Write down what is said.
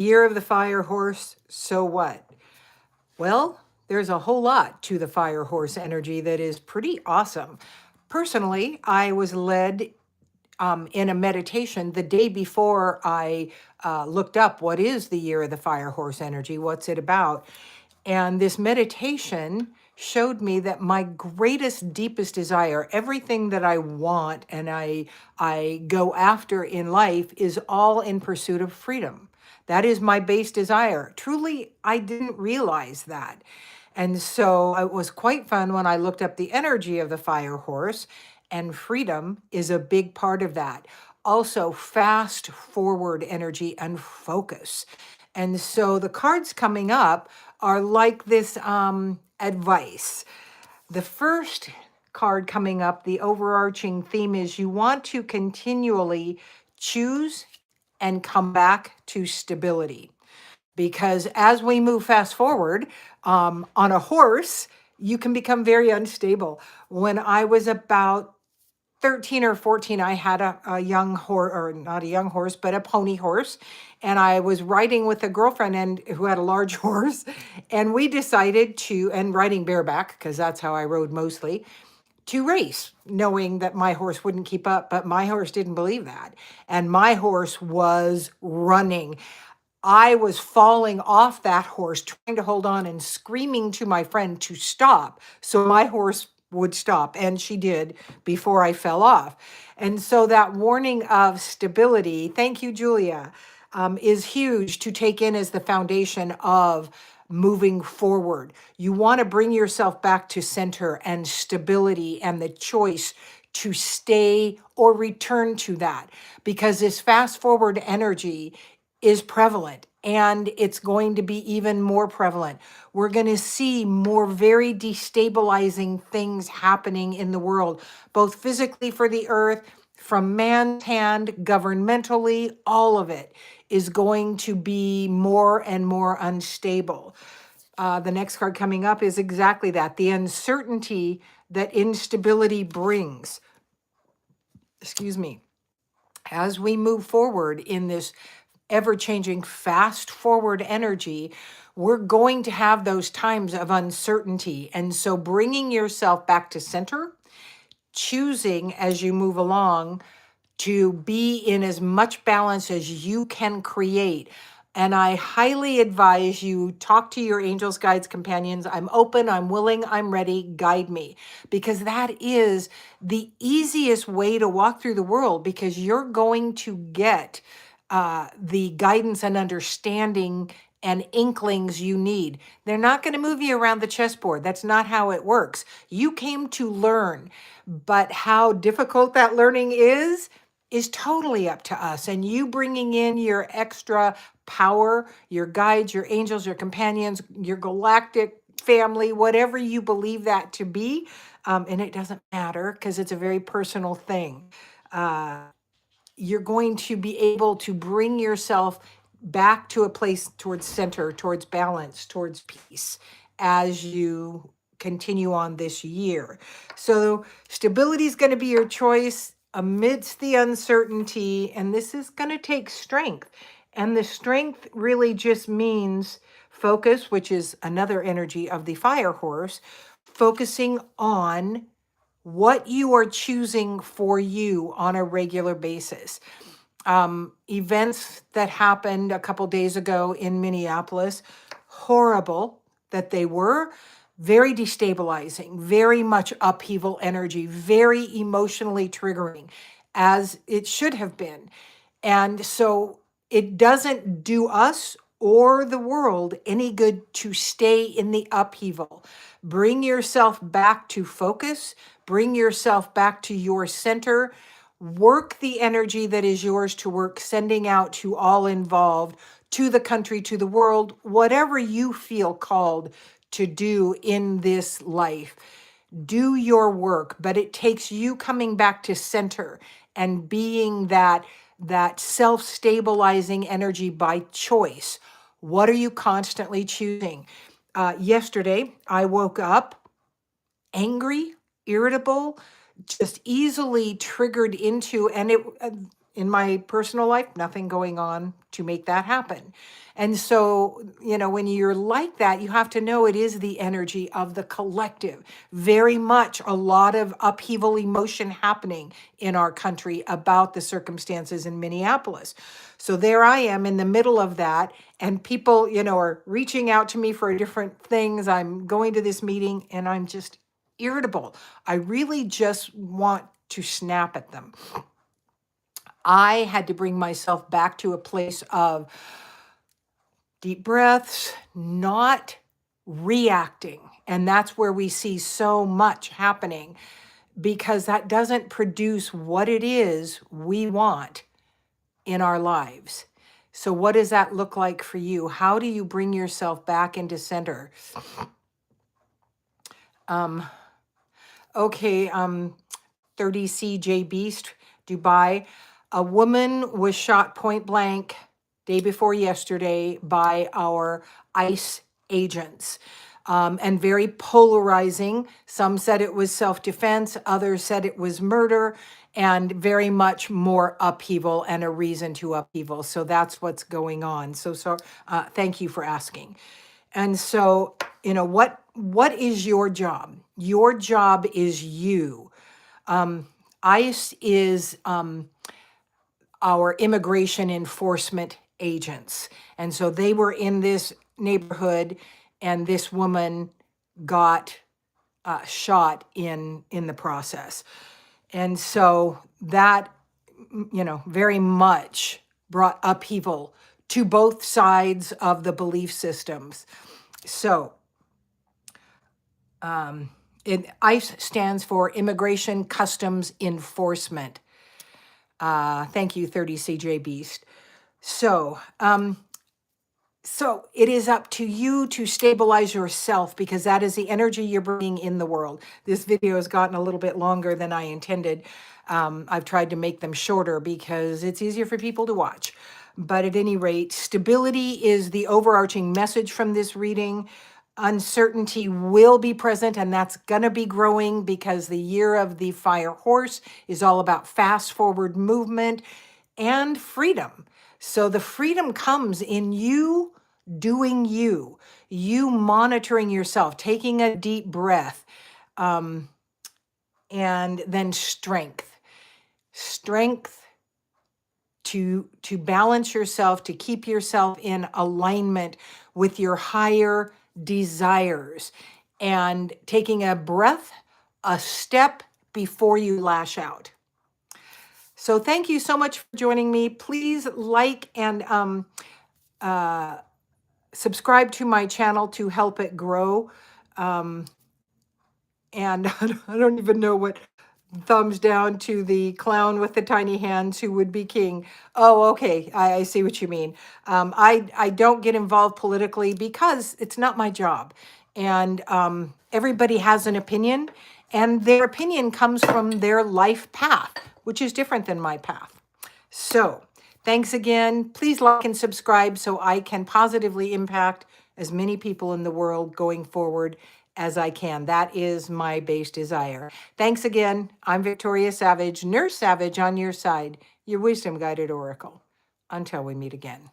Year of the Fire Horse, so what? Well, there's a whole lot to the Fire Horse energy that is pretty awesome. Personally, I was led in a meditation the day before I looked up what is the Year of the Fire Horse energy, what's it about. And this meditation showed me that my greatest, deepest desire, everything that I want and I go after in life is all in pursuit of freedom. That is my base desire. Truly, I didn't realize that. And so it was quite fun when I looked up the energy of the fire horse, and freedom is a big part of that. Also, fast forward energy and focus. And so the cards coming up are like this advice. The first card coming up, the overarching theme is you want to continually choose and come back to stability. Because as we move fast forward on a horse, you can become very unstable. When I was about 13 or 14, I had a young horse, or not a young horse, but a pony horse. And I was riding with a girlfriend and who had a large horse. And we decided to, and riding bareback, because that's how I rode mostly, to race, knowing that my horse wouldn't keep up. But my horse didn't believe that. And my horse was running. I was falling off that horse, trying to hold on and screaming to my friend to stop so my horse would stop. And she did before I fell off. And so that warning of stability, thank you, Julia, is huge to take in as the foundation of moving forward. You want to bring yourself back to center and stability and the choice to stay or return to that, because this fast forward energy is prevalent and it's going to be even more prevalent. We're going to see more very destabilizing things happening in the world, both physically for the earth, from man's hand, governmentally, all of it is going to be more and more unstable. The next card coming up is exactly that, the uncertainty that instability brings. Excuse me. As we move forward in this ever-changing, fast-forward energy, we're going to have those times of uncertainty. And so bringing yourself back to center, choosing as you move along to be in as much balance as you can create. And I highly advise you talk to your angels, guides, companions. I'm open, I'm willing, I'm ready, guide me. Because that is the easiest way to walk through the world, because you're going to get the guidance and understanding and inklings you need. They're not going to move you around the chessboard. That's not how it works. You came to learn, but how difficult that learning is totally up to us. And you bringing in your extra power, your guides, your angels, your companions, your galactic family, whatever you believe that to be. And it doesn't matter because it's a very personal thing. You're going to be able to bring yourself back to a place towards center, towards balance, towards peace as you continue on this year. So stability is going to be your choice amidst the uncertainty, and this is going to take strength. And the strength really just means focus, which is another energy of the fire horse, focusing on what you are choosing for you on a regular basis. Events that happened a couple days ago in Minneapolis, horrible that they were, very destabilizing, very much upheaval energy, very emotionally triggering, as it should have been. And so it doesn't do us or the world any good to stay in the upheaval. Bring yourself back to focus, bring yourself back to your center, work the energy that is yours to work, sending out to all involved, to the country, to the world, whatever you feel called to do in this life. Do your work, but it takes you coming back to center and being that self-stabilizing energy by choice. What are you constantly choosing? Yesterday, I woke up angry, irritable, just easily triggered into, and in my personal life, nothing going on to make that happen. And so, when you're like that, you have to know it is the energy of the collective. Very much a lot of upheaval emotion happening in our country about the circumstances in Minneapolis. So there I am in the middle of that, and people, are reaching out to me for different things. I'm going to this meeting and I'm just irritable. I really just want to snap at them. I had to bring myself back to a place of deep breaths, not reacting. And that's where we see so much happening, because that doesn't produce what it is we want in our lives. So what does that look like for you? How do you bring yourself back into center? Okay, 30CJ Beast, Dubai. A woman was shot point blank day before yesterday by our ICE agents. And very polarizing. Some said it was self-defense, others said it was murder, and very much more upheaval and a reason to upheaval. So that's what's going on. So thank you for asking. And so, what is your job? Your job is you. ICE is our immigration enforcement agents. And so they were in this neighborhood, and this woman got shot in the process. And so that, very much brought upheaval to both sides of the belief systems. So ICE stands for Immigration Customs Enforcement. Thank you, 30CJ Beast. So it is up to you to stabilize yourself, because that is the energy you're bringing in the world. This video has gotten a little bit longer than I intended. I've tried to make them shorter because it's easier for people to watch. But at any rate, stability is the overarching message from this reading. Uncertainty will be present, and that's going to be growing, because the year of the fire horse is all about fast forward movement and freedom. So the freedom comes in you doing you monitoring yourself, taking a deep breath, and then strength to balance yourself, to keep yourself in alignment with your higher desires, and taking a breath, a step before you lash out. So thank you so much for joining me. Please like and subscribe to my channel to help it grow. And I don't even know what thumbs down to the clown with the tiny hands who would be king. Oh, okay. I see what you mean. I don't get involved politically because it's not my job. And everybody has an opinion, and their opinion comes from their life path, which is different than my path. So thanks again. Please like and subscribe so I can positively impact as many people in the world going forward as I can. That is my base desire. Thanks again. I'm Victoria Savage, Nurse Savage, on your side, your wisdom guided oracle. Until we meet again.